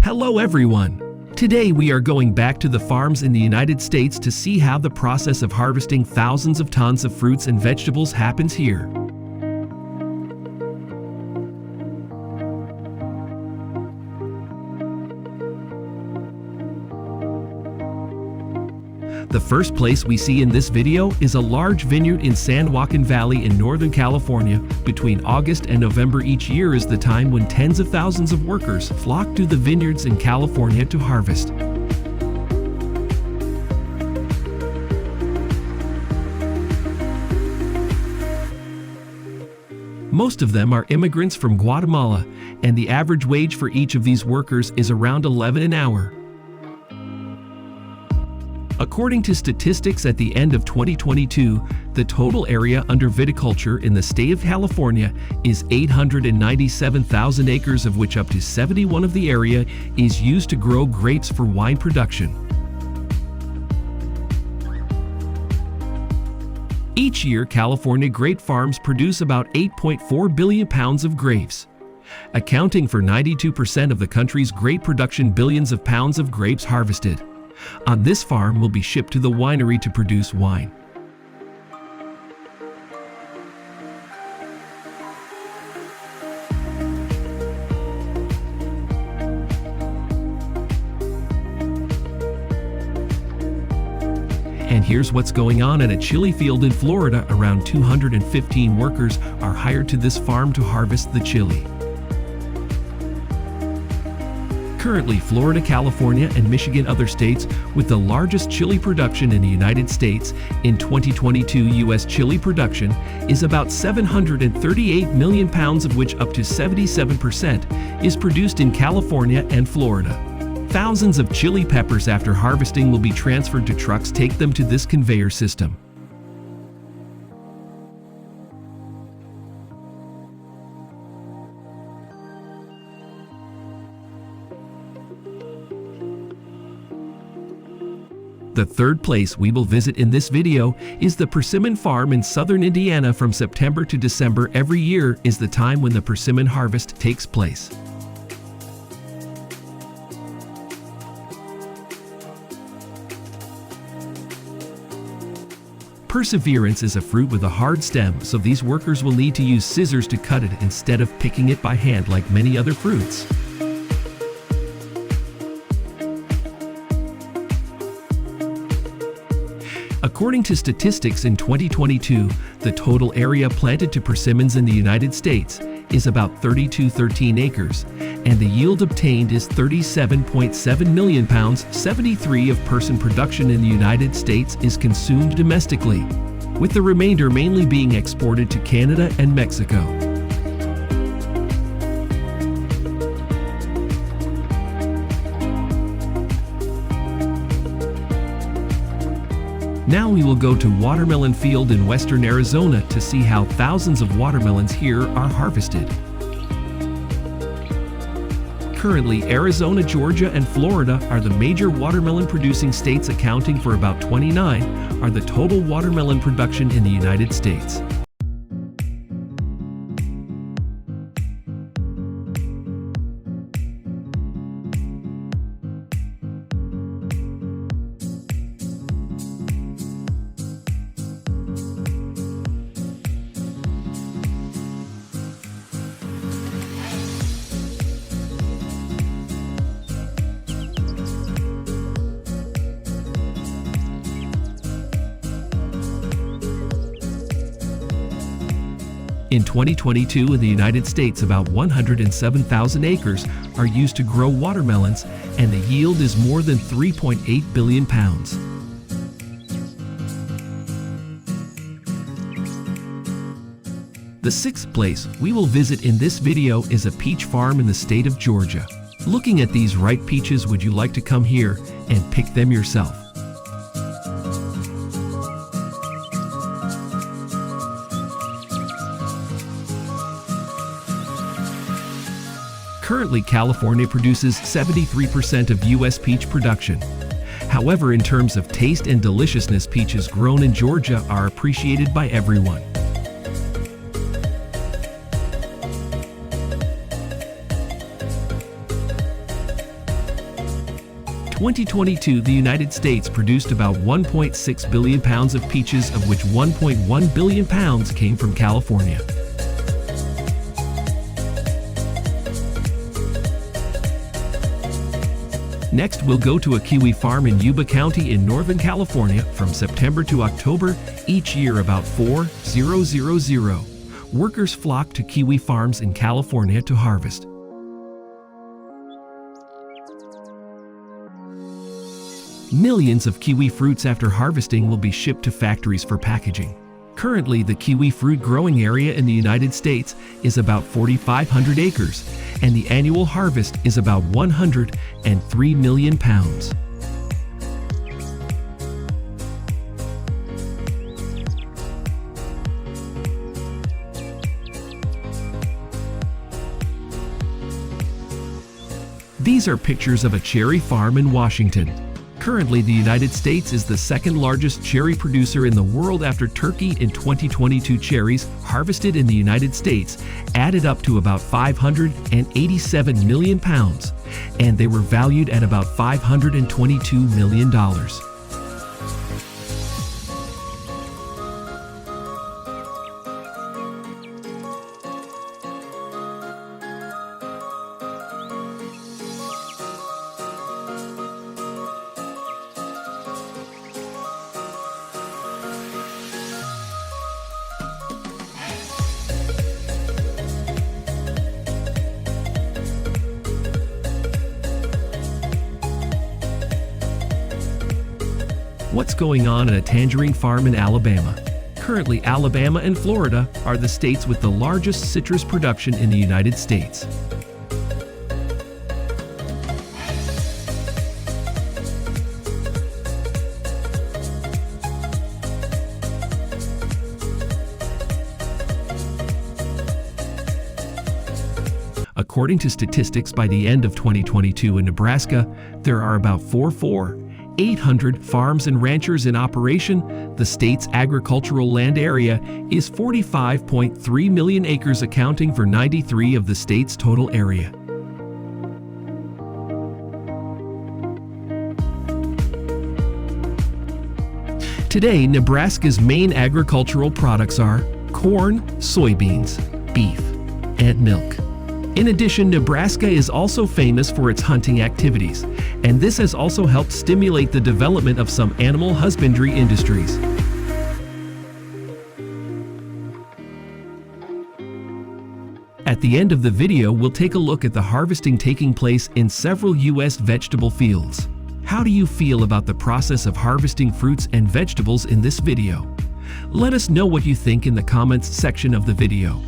Hello everyone! Today we are going back to the farms in the United States to see how the process of harvesting thousands of tons of fruits and vegetables happens here. The first place we see in this video is a large vineyard in San Joaquin Valley in Northern California. Between August and November each year is the time when tens of thousands of workers flock to the vineyards in California to harvest. Most of them are immigrants from Guatemala, and the average wage for each of these workers is around $11 an hour. According to statistics at the end of 2022, the total area under viticulture in the state of California is 897,000 acres, of which up to 71% of the area is used to grow grapes for wine production. Each year, California grape farms produce about 8.4 billion pounds of grapes, accounting for 92% of the country's grape production. Billions of pounds of grapes harvested on this farm will be shipped to the winery to produce wine. And here's what's going on at a chili field in Florida. Around 215 workers are hired to this farm to harvest the chili. Currently, Florida, California, and Michigan, other states with the largest chili production in the United States. In 2022, U.S. chili production is about 738 million pounds, of which up to 77% is produced in California and Florida. Thousands of chili peppers after harvesting will be transferred to trucks. Take them to this conveyor system. The third place we will visit in this video is the persimmon farm in southern Indiana. From September to December every year is the time when the persimmon harvest takes place. Perseverance is a fruit with a hard stem, so these workers will need to use scissors to cut it instead of picking it by hand like many other fruits. According to statistics in 2022, the total area planted to persimmons in the United States is about 13 acres, and the yield obtained is 37.7 million pounds. 73% of persimmon production in the United States is consumed domestically, with the remainder mainly being exported to Canada and Mexico. Now we will go to watermelon field in western Arizona to see how thousands of watermelons here are harvested. Currently, Arizona, Georgia, and Florida are the major watermelon producing states, accounting for about 29% are the total watermelon production in the United States. In 2022 in the United States, about 107,000 acres are used to grow watermelons, and the yield is more than 3.8 billion pounds. The sixth place we will visit in this video is a peach farm in the state of Georgia. Looking at these ripe peaches, would you like to come here and pick them yourself? Currently, California produces 73% of U.S. peach production. However, in terms of taste and deliciousness, peaches grown in Georgia are appreciated by everyone. 2022, the United States produced about 1.6 billion pounds of peaches, of which 1.1 billion pounds came from California. Next, we'll go to a kiwi farm in Yuba County in Northern California from September to October, each year about 4,000. Workers flock to kiwi farms in California to harvest. Millions of kiwi fruits after harvesting will be shipped to factories for packaging. Currently, the kiwi fruit growing area in the United States is about 4,500 acres, and the annual harvest is about 103 million pounds. These are pictures of a cherry farm in Washington. Currently, the United States is the second largest cherry producer in the world after Turkey. In 2022, cherries harvested in the United States added up to about 587 million pounds, and they were valued at about $522 million. What's going on at a tangerine farm in Alabama? Currently, Alabama and Florida are the states with the largest citrus production in the United States. According to statistics, by the end of 2022 in Nebraska, there are about 800 farms and ranchers in operation. The state's agricultural land area is 45.3 million acres, accounting for 93% of the state's total area. Today, Nebraska's main agricultural products are corn, soybeans, beef, and milk. In addition, Nebraska is also famous for its hunting activities, and this has also helped stimulate the development of some animal husbandry industries. At the end of the video, we'll take a look at the harvesting taking place in several U.S. vegetable fields. How do you feel about the process of harvesting fruits and vegetables in this video? Let us know what you think in the comments section of the video.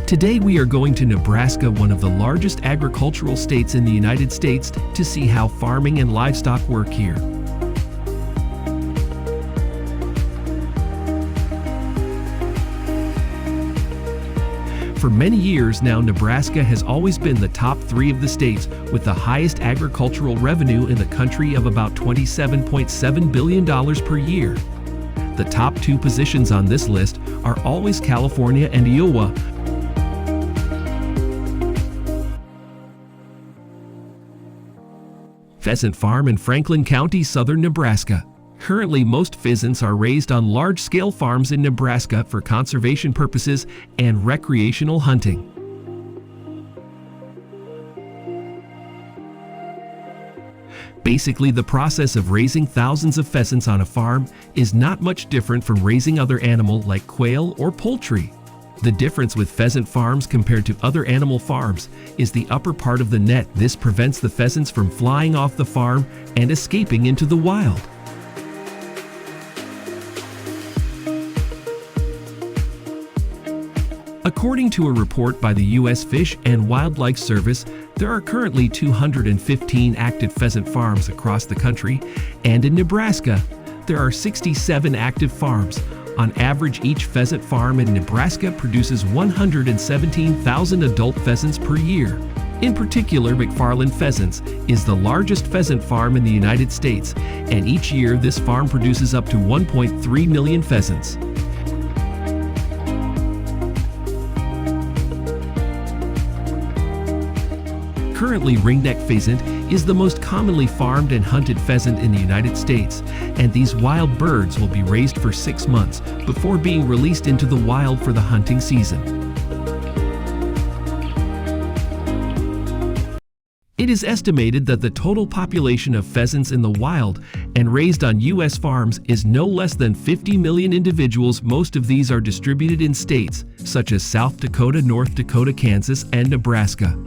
Today we are going to Nebraska, one of the largest agricultural states in the United States, to see how farming and livestock work here. For many years now, Nebraska has always been the top 3 of the states with the highest agricultural revenue in the country of about $27.7 billion per year. The top 2 positions on this list are always California and Iowa. Pheasant Farm in Franklin County, southern Nebraska. Currently, most pheasants are raised on large-scale farms in Nebraska for conservation purposes and recreational hunting. Basically, the process of raising thousands of pheasants on a farm is not much different from raising other animals like quail or poultry. The difference with pheasant farms compared to other animal farms is the upper part of the net. This prevents the pheasants from flying off the farm and escaping into the wild. According to a report by the U.S. Fish and Wildlife Service, there are currently 215 active pheasant farms across the country, and in Nebraska, there are 67 active farms. On average, each pheasant farm in Nebraska produces 117,000 adult pheasants per year. In particular, McFarland Pheasants is the largest pheasant farm in the United States, and each year this farm produces up to 1.3 million pheasants. Currently, ringneck pheasant is the most commonly farmed and hunted pheasant in the United States, and these wild birds will be raised for 6 months before being released into the wild for the hunting season. It is estimated that the total population of pheasants in the wild and raised on U.S. farms is no less than 50 million individuals. Most of these are distributed in states such as South Dakota, North Dakota, Kansas, and Nebraska.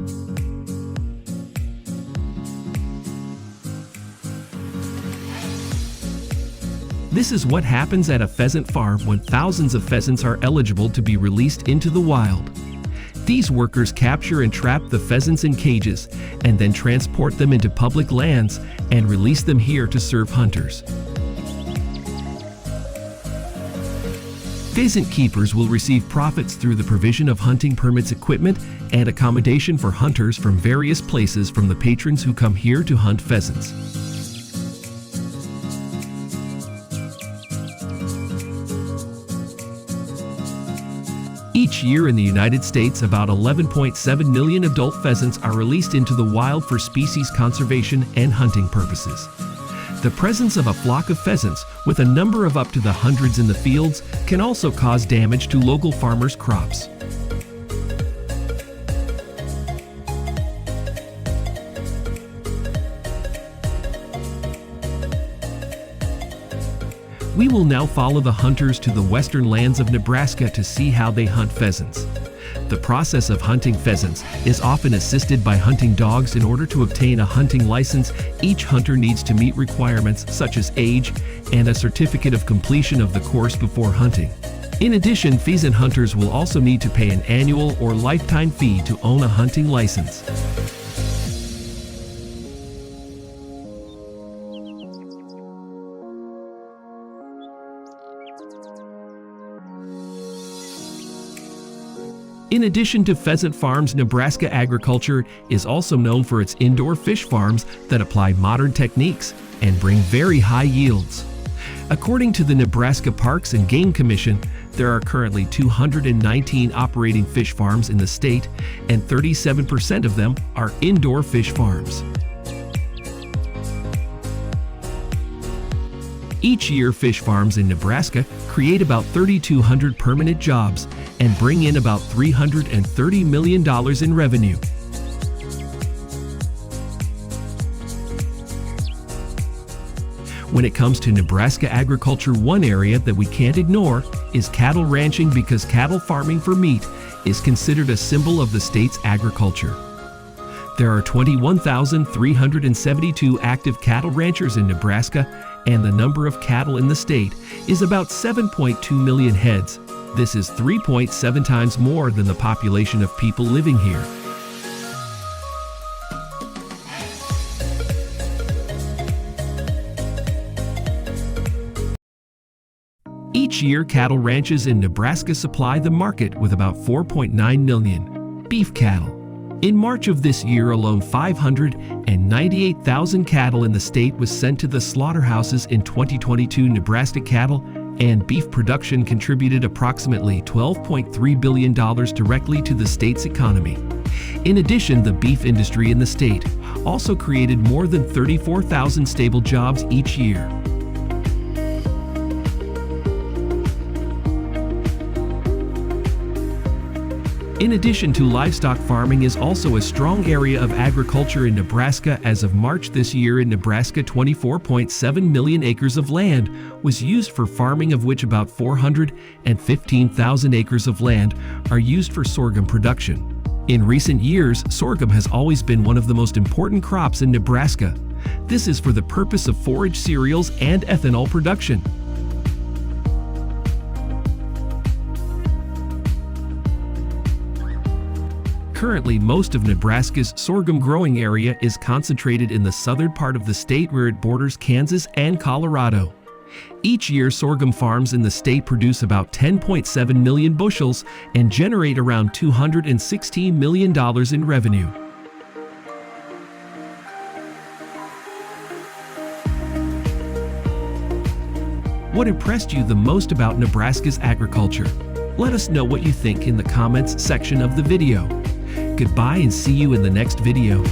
This is what happens at a pheasant farm when thousands of pheasants are eligible to be released into the wild. These workers capture and trap the pheasants in cages and then transport them into public lands and release them here to serve hunters. Pheasant keepers will receive profits through the provision of hunting permits, equipment, and accommodation for hunters from various places from the patrons who come here to hunt pheasants. Each year in the United States, about 11.7 million adult pheasants are released into the wild for species conservation and hunting purposes. The presence of a flock of pheasants, with a number of up to the hundreds in the fields, can also cause damage to local farmers' crops. We will now follow the hunters to the western lands of Nebraska to see how they hunt pheasants. The process of hunting pheasants is often assisted by hunting dogs. In order to obtain a hunting license, each hunter needs to meet requirements such as age and a certificate of completion of the course before hunting. In addition, pheasant hunters will also need to pay an annual or lifetime fee to own a hunting license. In addition to pheasant farms, Nebraska agriculture is also known for its indoor fish farms that apply modern techniques and bring very high yields. According to the Nebraska Parks and Game Commission, there are currently 219 operating fish farms in the state, and 37% of them are indoor fish farms. Each year, fish farms in Nebraska create about 3,200 permanent jobs and bring in about $330 million in revenue. When it comes to Nebraska agriculture, one area that we can't ignore is cattle ranching, because cattle farming for meat is considered a symbol of the state's agriculture. There are 21,372 active cattle ranchers in Nebraska, and the number of cattle in the state is about 7.2 million heads. This is 3.7 times more than the population of people living here. Each year, cattle ranches in Nebraska supply the market with about 4.9 million beef cattle. In March of this year alone, 598,000 cattle in the state was sent to the slaughterhouses in 2022. Nebraska cattle and beef production contributed approximately $12.3 billion directly to the state's economy. In addition, the beef industry in the state also created more than 34,000 stable jobs each year. In addition to livestock, farming is also a strong area of agriculture in Nebraska. As of March this year in Nebraska, 24.7 million acres of land was used for farming, of which about 415,000 acres of land are used for sorghum production. In recent years, sorghum has always been one of the most important crops in Nebraska. This is for the purpose of forage cereals and ethanol production. Currently, most of Nebraska's sorghum growing area is concentrated in the southern part of the state where it borders Kansas and Colorado. Each year, sorghum farms in the state produce about 10.7 million bushels and generate around $216 million in revenue. What impressed you the most about Nebraska's agriculture? Let us know what you think in the comments section of the video. Goodbye and see you in the next video.